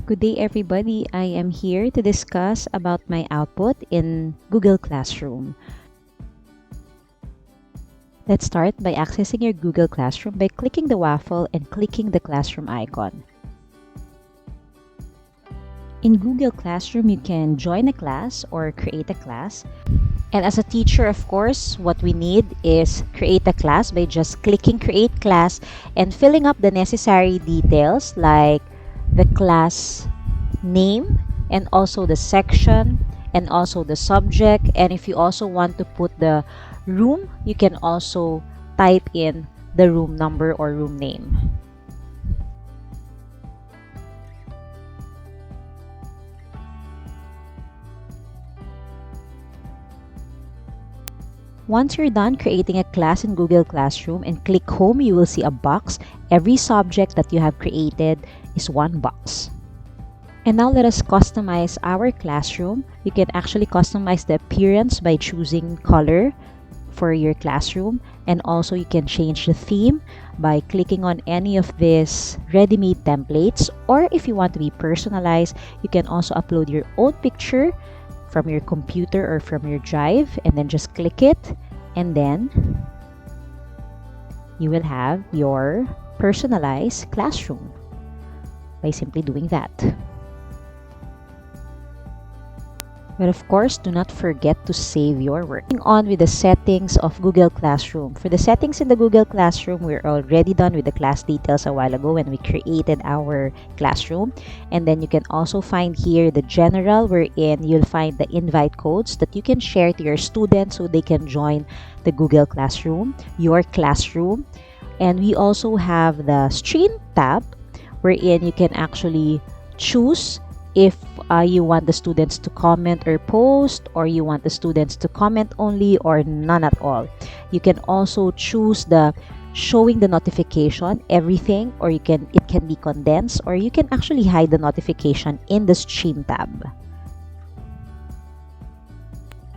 Good day everybody, I am here to discuss about my output in Google Classroom. Let's start by accessing your Google Classroom by clicking the waffle and clicking the classroom icon. In Google Classroom, you can join a class or create a class. And as a teacher, of course, what we need is create a class by just clicking create class and filling up the necessary details like the class name and also the section and also the subject. And if you also want to put the room, you can also type in the room number or room name. Once you're done creating a class in Google Classroom and click Home, you will see a box. Every subject that you have created is one box. And now let us customize our classroom. You can actually customize the appearance by choosing color for your classroom. And also you can change the theme by clicking on any of these ready-made templates. Or if you want to be personalized, you can also upload your own picture from your computer or from your drive and then just click it, and then you will have your personalized classroom by simply doing that. But of course, do not forget to save your work. Moving on with the settings of Google Classroom. For the settings in the Google Classroom, we're already done with the class details a while ago when we created our classroom. And then you can also find here the general, wherein you'll find the invite codes that you can share to your students so they can join the Google Classroom, your classroom. And we also have the stream tab, wherein you can actually choose if you want the students to comment or post, or you want the students to comment only or none at all. You can also choose the showing the notification, everything, or it can be condensed, or you can actually hide the notification in the stream tab.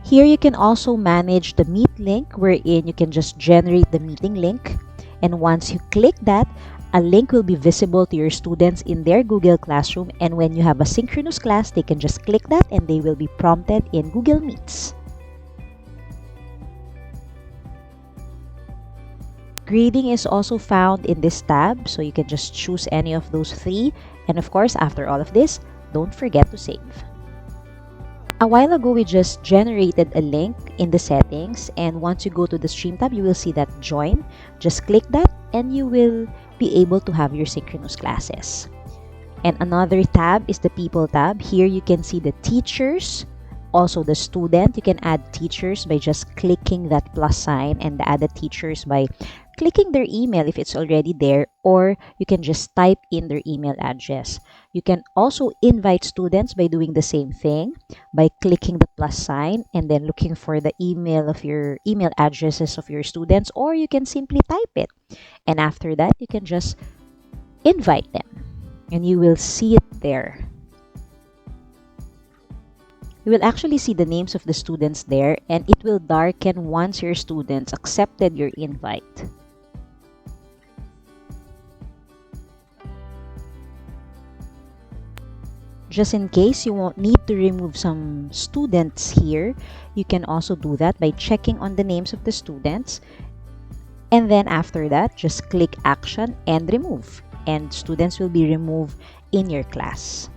Here you can also manage the meet link, wherein you can just generate the meeting link, and once you click that, a link will be visible to your students in their Google Classroom, and when you have a synchronous class, they can just click that and they will be prompted in Google Meets. Grading is also found in this tab, so you can just choose any of those three. And of course, after all of this, don't forget to save. A while ago, we just generated a link in the settings, and once you go to the Stream tab, you will see that Join. Just click that and you will be able to have your synchronous classes. And another tab is the People tab. Here you can see the teachers, also the student. You can add teachers by just clicking that plus sign, and add the teachers by clicking their email if it's already there, or you can just type in their email address. You can also invite students by doing the same thing, by clicking the plus sign and then looking for the email addresses of your students, or you can simply type it. And after that, you can just invite them and you will see it there. You will actually see the names of the students there, and it will darken once your students accepted your invite. Just in case you won't need to remove some students here, you can also do that by checking on the names of the students. And then after that, just click Action and Remove, and students will be removed in your class.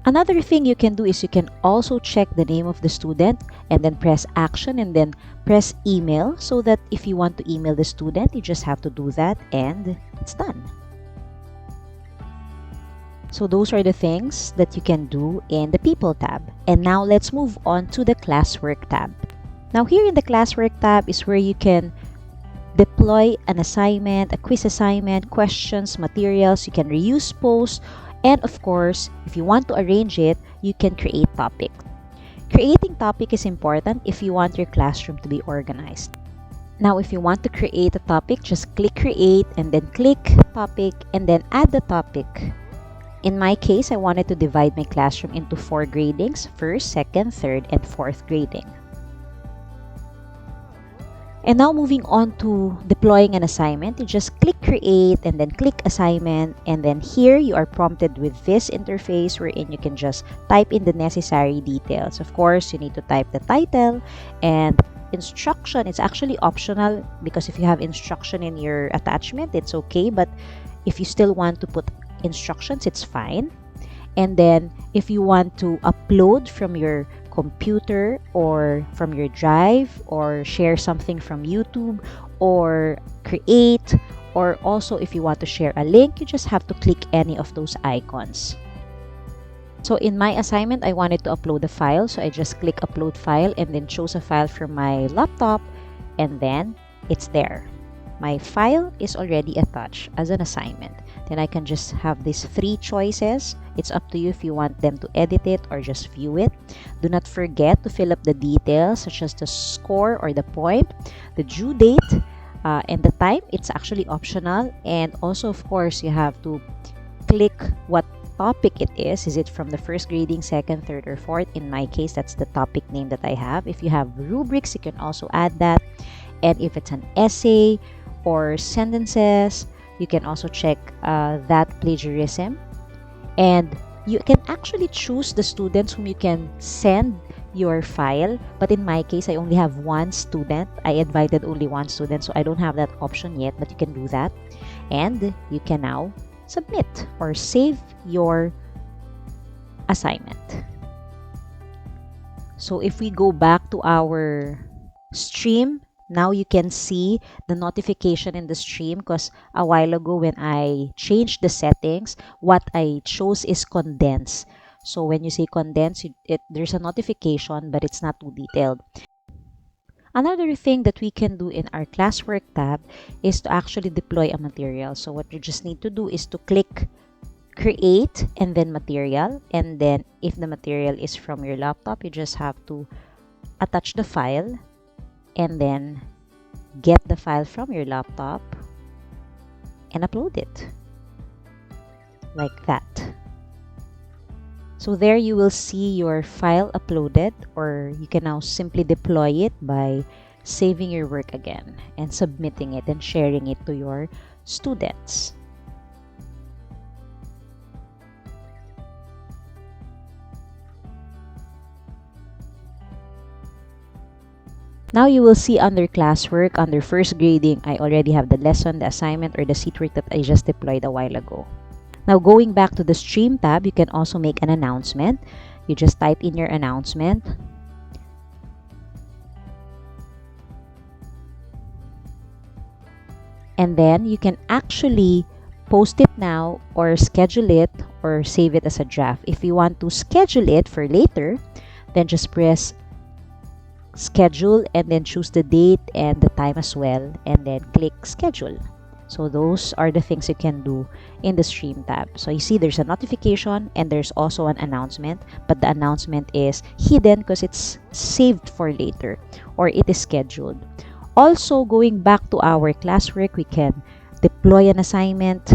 Another thing you can do is you can also check the name of the student and then press Action and then press Email, so that if you want to email the student, you just have to do that and it's done. So those are the things that you can do in the People tab. And now let's move on to the Classwork tab. Now here in the Classwork tab is where you can deploy an assignment, a quiz assignment, questions, materials. You can reuse posts, and of course, if you want to arrange it, you can create topics. Creating topic is important if you want your classroom to be organized. Now, if you want to create a topic, just click Create and then click Topic and then add the topic. In my case, I wanted to divide my classroom into 4 gradings: first, second, third, and fourth grading. And now moving on to deploying an assignment, you just click create and then click assignment, and then here you are prompted with this interface wherein you can just type in the necessary details. Of course, you need to type the title and instruction. It's actually optional because if you have instruction in your attachment, it's okay, but if you still want to put instructions, it's fine. And then if you want to upload from your computer or from your drive or share something from YouTube or create, or also if you want to share a link, you just have to click any of those icons. So in my assignment, I wanted to upload a file, so I just click upload file and then chose a file from my laptop, and then it's there. My file is already attached as an assignment. Then I can just have these 3 choices. It's up to you if you want them to edit it or just view it. Do not forget to fill up the details such as the score or the point, the due date, and the time. It's actually optional. And also, of course, you have to click what topic it is. Is it from the first grading, second, third, or fourth? In my case, that's the topic name that I have. If you have rubrics, you can also add that. And if it's an essay or sentences, you can also check that plagiarism. And you can actually choose the students whom you can send your file. But in my case, I only have 1 student. I invited only 1 student, so I don't have that option yet, but you can do that. And you can now submit or save your assignment. So if we go back to our stream, now you can see the notification in the stream, because a while ago when I changed the settings, what I chose is condense. So when you say condense, there's a notification, but it's not too detailed. Another thing that we can do in our classwork tab is to actually deploy a material. So what you just need to do is to click create and then material. And then if the material is from your laptop, you just have to attach the file and then get the file from your laptop and upload it like that. So there you will see your file uploaded, or you can now simply deploy it by saving your work again and submitting it and sharing it to your students. Now you will see under classwork, under first grading, I already have the lesson, the assignment, or the seatwork that I just deployed a while ago. Now going back to the stream tab, you can also make an announcement. You just type in your announcement. And then you can actually post it now or schedule it or save it as a draft. If you want to schedule it for later, then just press schedule and then choose the date and the time as well, and then click schedule. So those are the things you can do in the stream tab. So you see there's a notification and there's also an announcement, but the announcement is hidden because it's saved for later or it is scheduled. Also, going back to our classwork, we can deploy an assignment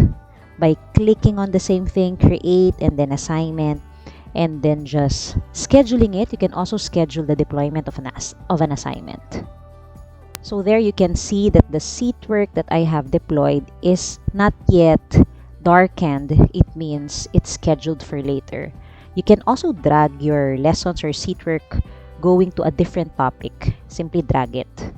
by clicking on the same thing, create and then assignment, and then just scheduling it. You can also schedule the deployment of an assignment. So there you can see that the seat work that I have deployed is not yet darkened. It means it's scheduled for later. You can also drag your lessons or seat work going to a different topic. Simply drag it.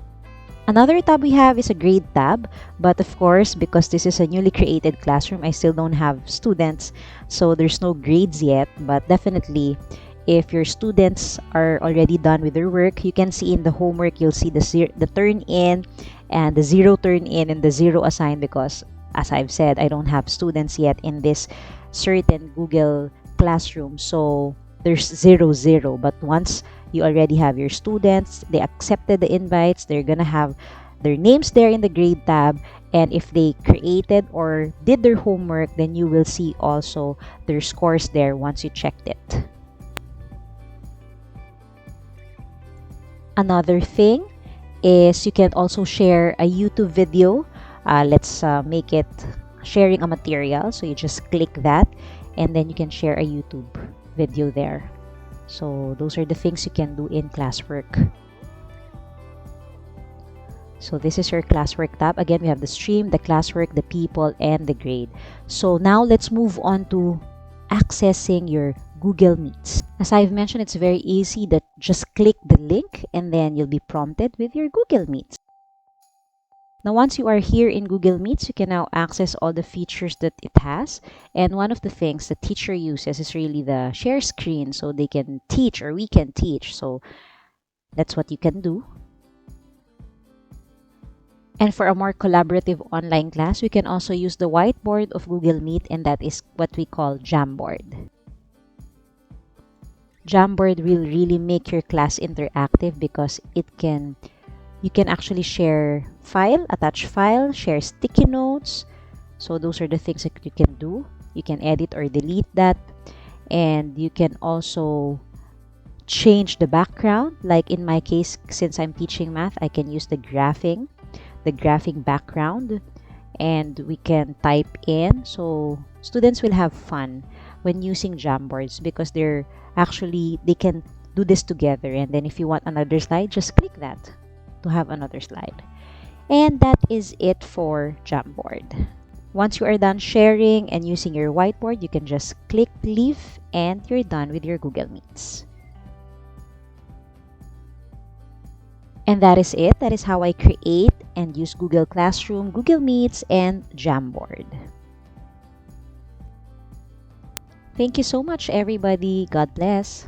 Another tab we have is a grade tab, but of course, because this is a newly created classroom, I still don't have students, so there's no grades yet. But definitely, if your students are already done with their work, you can see in the homework, you'll see the turn in and the 0 turn in and the 0 assigned, because as I've said, I don't have students yet in this certain Google Classroom. So there's 0, but once you already have your students, they accepted the invites, they're gonna have their names there in the grade tab, and if they created or did their homework, then you will see also their scores there once you checked it. Another thing is you can also share a YouTube video. Let's make it sharing a material. So you just click that and then you can share a YouTube video there. So those are the things you can do in classwork. So this is your classwork tab. Again, we have the stream, the classwork, the people, and the grade. So now let's move on to accessing your Google Meets. As I've mentioned, it's very easy that just click the link and then you'll be prompted with your Google Meets. Now, once you are here in Google Meets, you can now access all the features that it has. And one of the things the teacher uses is really the share screen, so they can teach or we can teach. So that's what you can do. And for a more collaborative online class, we can also use the whiteboard of Google Meet, and that is what we call Jamboard. Jamboard will really make your class interactive because you can actually share file, attach file, share sticky notes. So those are the things that you can do. You can edit or delete that. And you can also change the background. Like in my case, since I'm teaching math, I can use the graphing background, and we can type in. So students will have fun when using Jamboards because they can do this together. And then if you want another slide, just click that to have another slide. And that is it for Jamboard. Once you are done sharing and using your whiteboard, you can just click leave and you're done with your Google Meets. And that is it. That is how I create and use Google Classroom, Google Meets, and Jamboard. Thank you so much, everybody. God bless.